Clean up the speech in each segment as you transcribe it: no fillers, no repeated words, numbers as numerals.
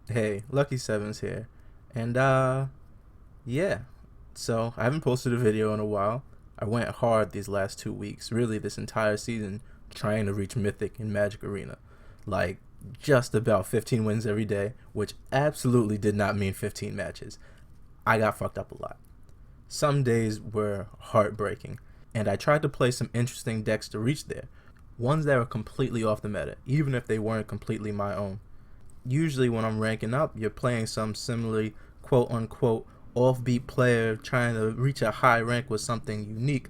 Hey, Lucky Sevens here. And yeah. So I haven't posted a video in a while. I went hard these last 2 weeks, really this entire season, trying to reach Mythic in Magic Arena. Like just about 15 wins every day, which absolutely did not mean 15 matches. I got fucked up a lot. Some days were heartbreaking, and I tried to play some interesting decks to reach there. Ones that were completely off the meta, even if they weren't completely my own. Usually when I'm ranking up, you're playing some similarly quote unquote offbeat player trying to reach a high rank with something unique,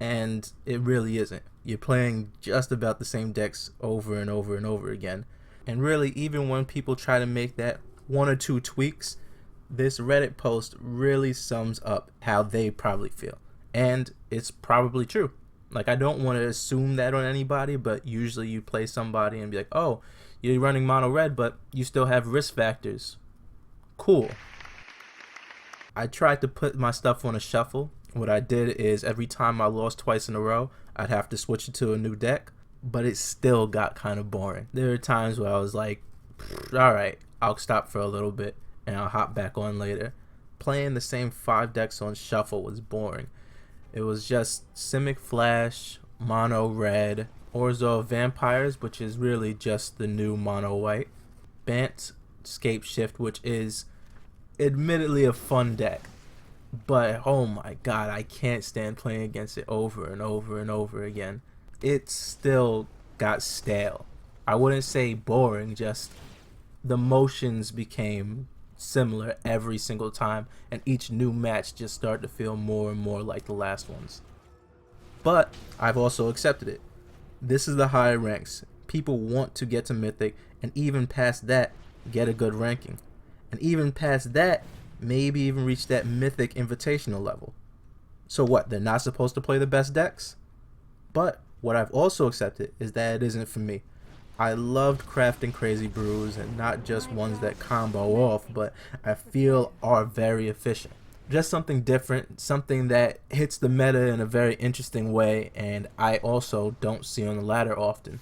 and it really isn't. You're playing just about the same decks over and over and over again. And really, even when people try to make that one or two tweaks, this Reddit post really sums up how they probably feel. And it's probably true. Like, I don't want to assume that on anybody, but usually you play somebody and be like, oh, you're running mono red, but you still have risk factors. Cool. I tried to put my stuff on a shuffle. What I did is every time I lost twice in a row, I'd have to switch it to a new deck, but it still got kind of boring. There are times where I was like, all right, I'll stop for a little bit and I'll hop back on later. Playing the same 5 decks on shuffle was boring. It was just Simic Flash, Mono Red, Orzhov Vampires, which is really just the new Mono White, Bant Scape Shift, which is admittedly a fun deck, but oh my god, I can't stand playing against it over and over and over again. It still got stale. I wouldn't say boring, just the motions became similar every single time, and each new match just started to feel more and more like the last ones. But I've also accepted it. This is the higher ranks. People want to get to Mythic, and even past that, get a good ranking. And even past that, maybe even reach that Mythic Invitational level. So what, they're not supposed to play the best decks? But what I've also accepted is that it isn't for me. I loved crafting crazy brews, and not just ones that combo off, but I feel are very efficient. Just something different, something that hits the meta in a very interesting way, and I also don't see on the ladder often.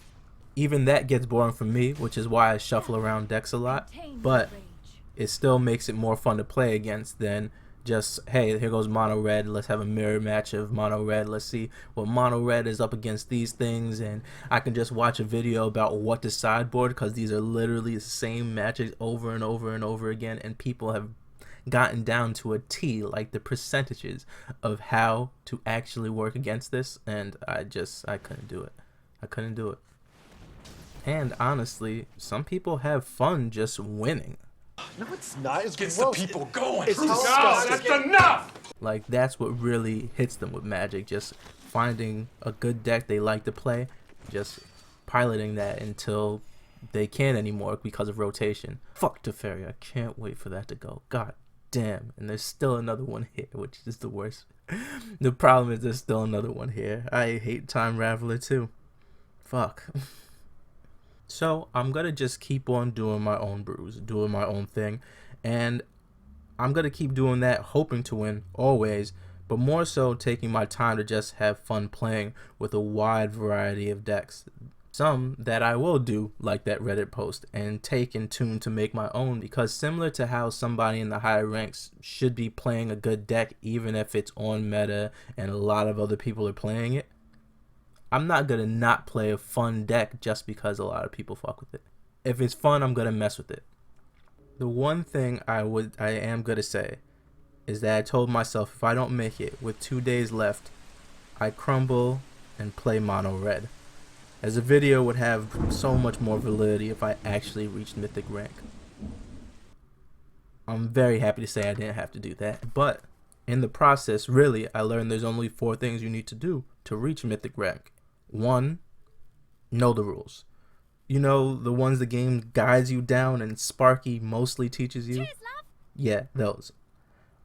Even that gets boring for me, which is why I shuffle around decks a lot, but it still makes it more fun to play against than just, hey, here goes mono red, let's have a mirror match of mono red, let's see what mono red is up against these things, and I can just watch a video about what to sideboard, because these are literally the same matches over and over and over again, and people have gotten down to a T, like the percentages of how to actually work against this, and I couldn't do it. I couldn't do it. And honestly, some people have fun just winning. No, it's not. It's Gets gross. the people going. It's God, disgusting. that's enough! Like, that's what really hits them with Magic, just finding a good deck they like to play, just piloting that until they can't anymore because of rotation. Fuck Teferi, I can't wait for that to go. God damn. And there's still another one here, which is the worst. The problem is there's still another one here. I hate Time Raveler too. Fuck. So I'm gonna just keep on doing my own brews, doing my own thing, and I'm gonna keep doing that, hoping to win always, but more so taking my time to just have fun playing with a wide variety of decks. Some that I will do, like that Reddit post, and take and tune to make my own, because similar to how somebody in the higher ranks should be playing a good deck even if it's on meta and a lot of other people are playing it, I'm not gonna not play a fun deck just because a lot of people fuck with it. If it's fun, I'm gonna mess with it. The one thing I am gonna say is that I told myself if I don't make it with 2 days left, I crumble and play mono red, as the video would have so much more validity if I actually reached Mythic rank. I'm very happy to say I didn't have to do that, but in the process, really, I learned there's only 4 things you need to do to reach Mythic rank. 1, know the rules. You know, the ones the game guides you down and Sparky mostly teaches you? Cheers, love. Yeah, those.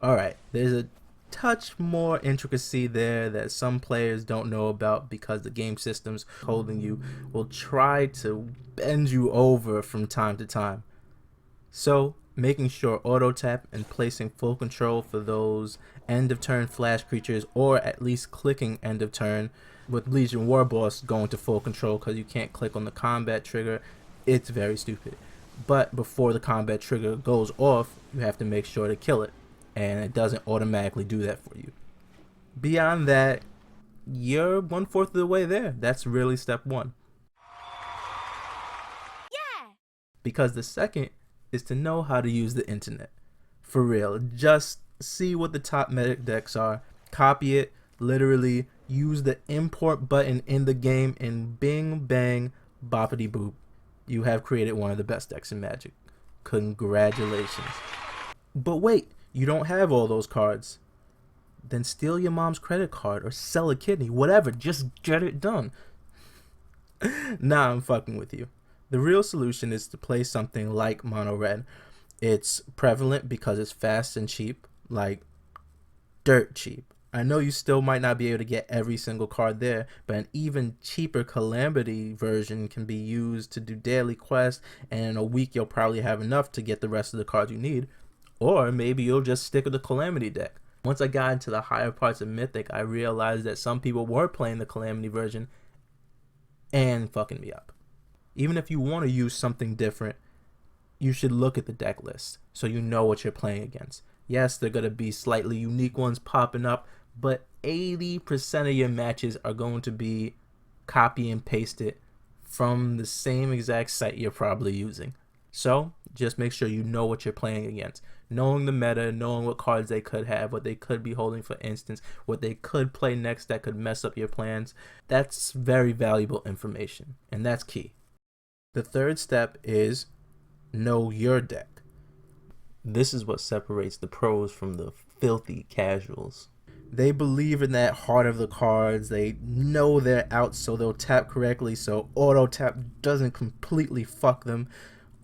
Alright, there's a touch more intricacy there that some players don't know about because the game systems holding you will try to bend you over from time to time. So, making sure auto tap and placing full control for those end of turn flash creatures, or at least clicking end of turn, with Legion War Boss going to full control because you can't click on the combat trigger, it's very stupid. But before the combat trigger goes off, you have to make sure to kill it, and it doesn't automatically do that for you. Beyond that, you're 1/4 of the way there. That's really step one. Yeah! Because the second is to know how to use the internet. For real, just see what the top meta decks are, copy it, literally use the import button in the game, and bing bang boppity boop, you have created one of the best decks in Magic. Congratulations. But wait, you don't have all those cards. Then steal your mom's credit card or sell a kidney, whatever, just get it done. Nah, I'm fucking with you. The real solution is to play something like mono red. It's prevalent because it's fast and cheap, like dirt cheap. I know you still might not be able to get every single card there, but an even cheaper Calamity version can be used to do daily quests, and in a week you'll probably have enough to get the rest of the cards you need. Or maybe you'll just stick with the Calamity deck. Once I got into the higher parts of Mythic, I realized that some people were playing the Calamity version and fucking me up. Even if you want to use something different, you should look at the deck list so you know what you're playing against. Yes, there are going to be slightly unique ones popping up, but 80% of your matches are going to be copy and pasted from the same exact site you're probably using. So just make sure you know what you're playing against. Knowing the meta, knowing what cards they could have, what they could be holding, for instance, what they could play next that could mess up your plans, that's very valuable information, and that's key. The third step is know your deck. This is what separates the pros from the filthy casuals. They believe in that heart of the cards. They know they're out, so they'll tap correctly so auto tap doesn't completely fuck them,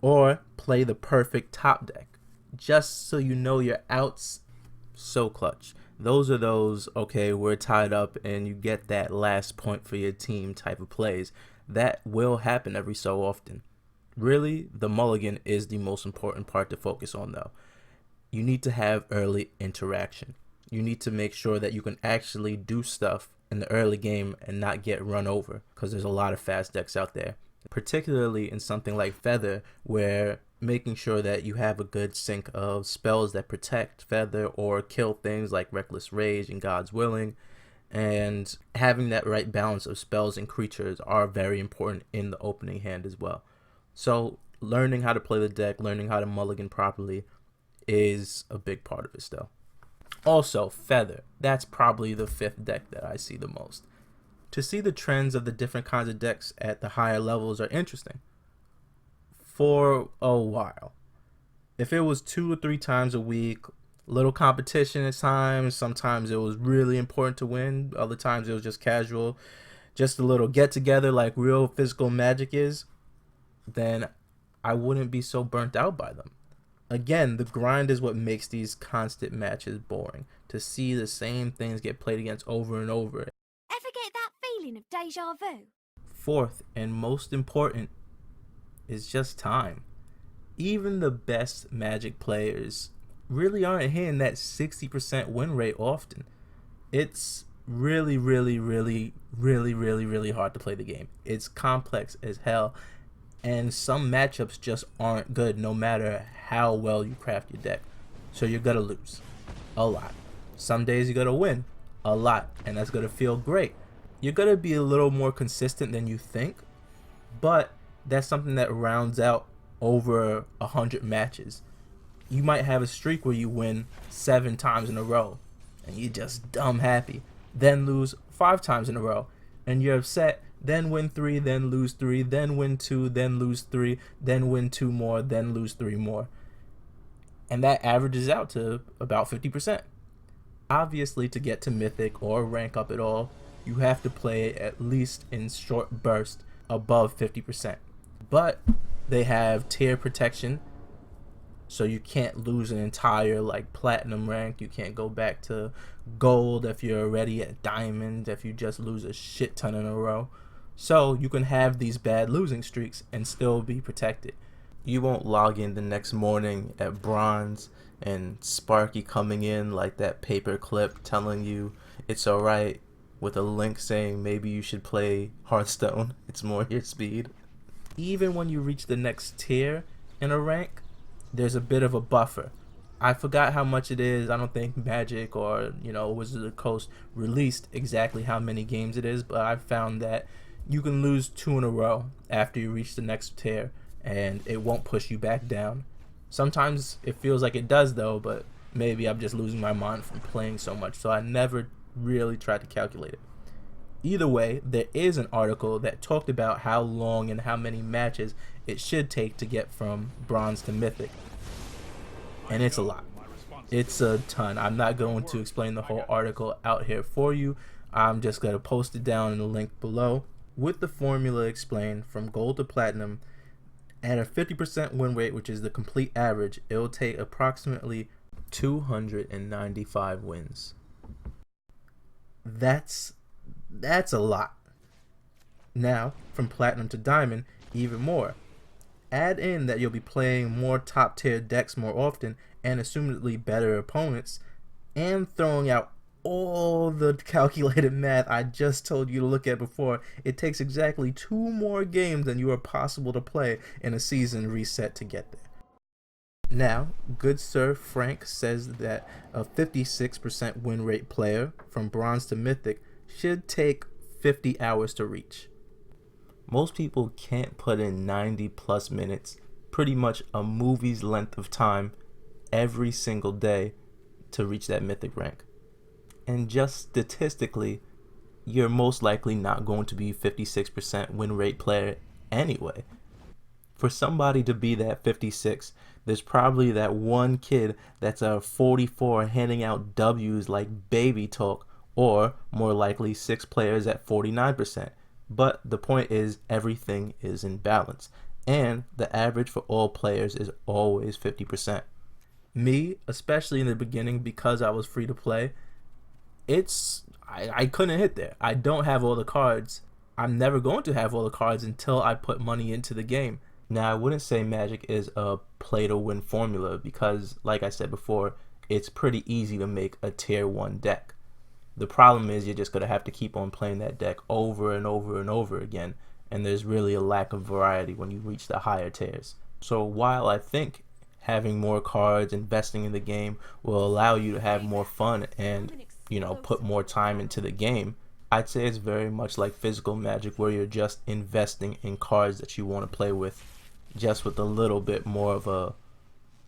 or play the perfect top deck just so you know your outs. So clutch. Those are those, okay, we're tied up and you get that last point for your team type of plays. That will happen every so often. Really, the mulligan is the most important part to focus on though. You need to have early interaction. You need to make sure that you can actually do stuff in the early game and not get run over, because there's a lot of fast decks out there, particularly in something like Feather, where making sure that you have a good sync of spells that protect Feather or kill things like Reckless Rage and God's Willing, and having that right balance of spells and creatures are very important in the opening hand as well. So learning how to play the deck, learning how to mulligan properly is a big part of it still. Also, Feather. That's probably the fifth deck that I see the most. To see the trends of the different kinds of decks at the higher levels are interesting. For a while. If it was 2 or 3 times a week, little competition at times, sometimes it was really important to win, other times it was just casual, just a little get together like real physical Magic is, then I wouldn't be so burnt out by them. Again, the grind is what makes these constant matches boring. To see the same things get played against over and over. Ever get that feeling of deja vu? Fourth, and most important, is just time. Even the best Magic players really aren't hitting that 60% win rate often. It's really hard to play the game. It's complex as hell, and some matchups just aren't good no matter how well you craft your deck. So you're gonna lose a lot. Some days you're gonna win a lot, and that's gonna feel great. You're gonna be a little more consistent than you think, but that's something that rounds out over 100 matches. You might have a streak where you win 7 times in a row and you're just dumb happy, then lose 5 times in a row and you're upset, then win 3, then lose 3, then win 2, then lose 3, then win 2 more, then lose 3 more. And that averages out to about 50%. Obviously, to get to Mythic or rank up at all, you have to play at least in short bursts above 50%. But they have tier protection, so you can't lose an entire like platinum rank. You can't go back to gold if you're already at diamond, if you just lose a shit ton in a row. So you can have these bad losing streaks and still be protected. You won't log in the next morning at bronze and Sparky coming in like that paper clip telling you it's alright, with a link saying maybe you should play Hearthstone, it's more your speed. Even when you reach the next tier, in a rank, there's a bit of a buffer. I forgot how much it is. I don't think Magic or, Wizards of the Coast released exactly how many games it is, but I've found that you can lose 2 in a row after you reach the next tier, and it won't push you back down. Sometimes it feels like it does, though, but maybe I'm just losing my mind from playing so much, so I never really tried to calculate it. Either way, there is an article that talked about how long and how many matches it should take to get from Bronze to Mythic. And it's a lot. It's a ton. I'm not going to explain the whole article out here for you. I'm just going to post it down in the link below with the formula explained from gold to platinum. At a 50% win rate, which is the complete average, it will take approximately 295 wins. That's a lot. Now, from platinum to diamond, even more. Add in that you'll be playing more top tier decks more often and assumedly better opponents, and throwing out all the calculated math I just told you to look at before, it takes exactly 2 more games than you are possible to play in a season reset to get there. Now, good Sir Frank says that a 56% win rate player from Bronze to Mythic should take 50 hours to reach. Most people can't put in 90 plus minutes, pretty much a movie's length of time, every single day to reach that Mythic rank. And just statistically, you're most likely not going to be 56% win rate player anyway. For somebody to be that 56, there's probably that one kid that's a 44 handing out W's like baby talk, or more likely 6 players at 49%. But the point is, everything is in balance, and the average for all players is always 50%. Me, especially in the beginning, because I was free to play, I couldn't hit there. I don't have all the cards. I'm never going to have all the cards until I put money into the game. Now, I wouldn't say Magic is a play to win formula because, like I said before, it's pretty easy to make a tier 1 deck. The problem is you're just going to have to keep on playing that deck over and over and over again, and there's really a lack of variety when you reach the higher tiers. So while I think having more cards, investing in the game will allow you to have more fun and, put more time into the game, I'd say it's very much like physical Magic, where you're just investing in cards that you want to play with, just with a little bit more of a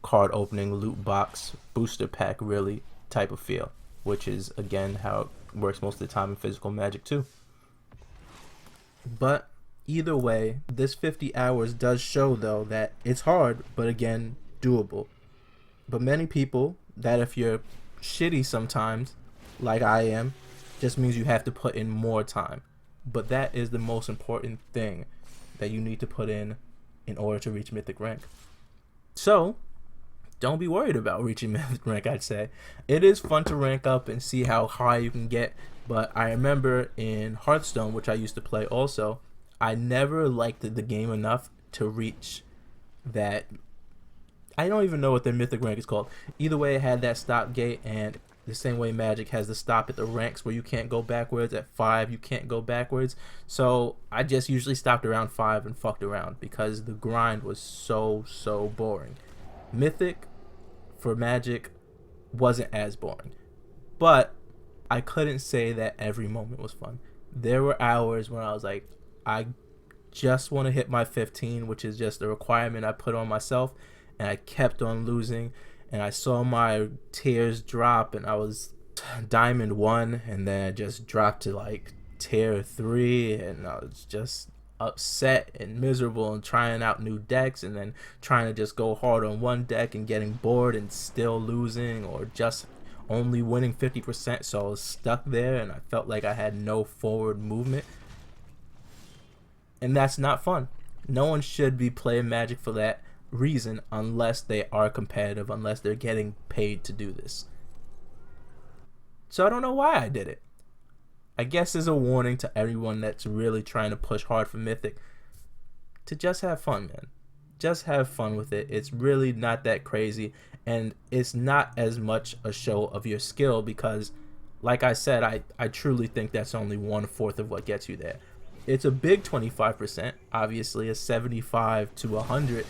card opening, loot box, booster pack really type of feel, which is again how it works most of the time in physical Magic too. But either way, this 50 hours does show though that it's hard, but again, doable. But many people, that if you're shitty sometimes, like I am, just means you have to put in more time. But that is the most important thing that you need to put in order to reach Mythic rank. So don't be worried about reaching Mythic rank, I'd say. It is fun to rank up and see how high you can get, but I remember in Hearthstone, which I used to play also, I never liked the game enough to reach that. I don't even know what their Mythic rank is called. Either way, it had that stop gate, and the same way Magic has the stop at the ranks where you can't go backwards. At 5, you can't go backwards. So I just usually stopped around 5 and fucked around because the grind was so boring. Mythic for Magic wasn't as boring, but I couldn't say that every moment was fun. There were hours when I was like, I just want to hit my 15, which is just a requirement I put on myself, and I kept on losing, and I saw my tiers drop, and I was Diamond 1, and then I just dropped to like tier 3, and I was just upset and miserable and trying out new decks, and then trying to just go hard on one deck and getting bored and still losing, or just only winning 50%, so I was stuck there and I felt like I had no forward movement, and that's not fun. No one should be playing Magic for that reason unless they are competitive, unless they're getting paid to do this. So I don't know why I did it. I guess as a warning to everyone that's really trying to push hard for Mythic, to just have fun, man. Just have fun with it. It's really not that crazy, and it's not as much a show of your skill because, like I said, I truly think that's only 1/4 of what gets you there. It's a big 25%, obviously. A 75 to 100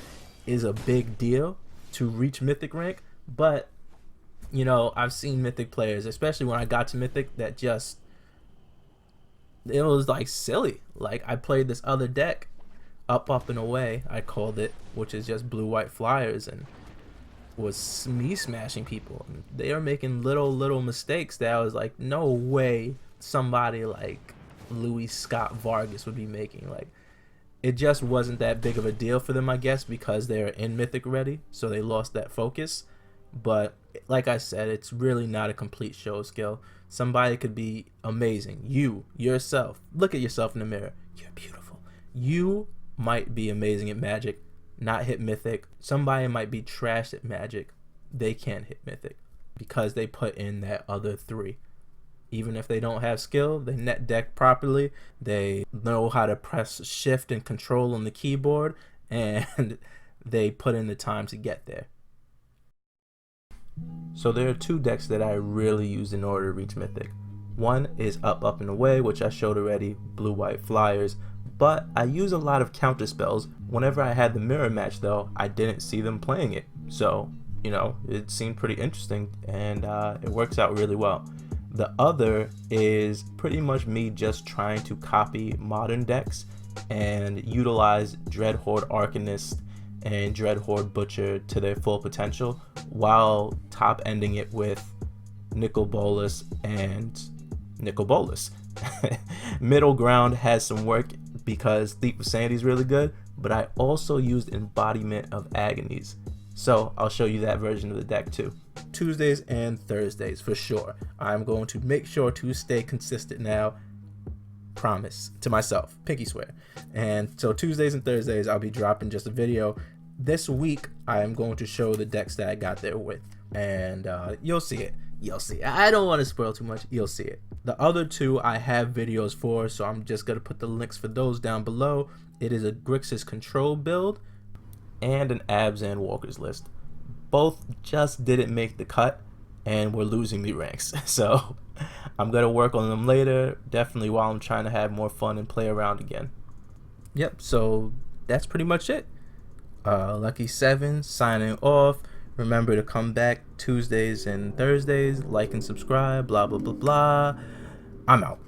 is a big deal to reach Mythic rank, but you know, I've seen Mythic players, especially when I got to Mythic, that just, it was like silly. Like I played this other deck, up and away, I called it, which is just blue white flyers, and was me smashing people. And they are making little mistakes that I was like, no way somebody like Louis Scott Vargas would be making. Like, it just wasn't that big of a deal for them, I guess, because they're in Mythic already, so they lost that focus. But like I said, it's really not a complete show skill. Somebody could be amazing. You yourself, look at yourself in the mirror. You're beautiful. You might be amazing at Magic, not hit Mythic. Somebody might be trash at Magic. They can't hit Mythic because they put in that other 3. Even if they don't have skill, they net deck properly, they know how to press shift and control on the keyboard, and they put in the time to get there. So there are 2 decks that I really use in order to reach Mythic. One is up and away, which I showed already, blue white flyers, but I use a lot of counter spells. Whenever I had the mirror match though, I didn't see them playing it, so you know, it seemed pretty interesting, and it works out really well. The other is pretty much me just trying to copy modern decks and utilize Dreadhorde Arcanist and Dreadhorde Butcher to their full potential, while top ending it with Nicol Bolas and Nicol Bolas. Middle ground has some work because Thief of Sanity is really good, but I also used Embodiment of Agonies, so I'll show you that version of the deck too. Tuesdays and Thursdays for sure. I'm going to make sure to stay consistent now. Promise to myself, pinky swear. And so Tuesdays and Thursdays I'll be dropping just a video. This week I am going to show the decks that I got there with, and you'll see it. I don't want to spoil too much. You'll see it. The other 2 I have videos for, so I'm just gonna put the links for those down below. It is a Grixis control build and an Abzan Walker's list. Both just didn't make the cut and we're losing me ranks, so I'm gonna work on them later, definitely while I'm trying to have more fun and play around again. Yep, so that's pretty much it. Lucky 7 signing off. Remember to come back Tuesdays and Thursdays, like and subscribe, blah blah blah blah. I'm out.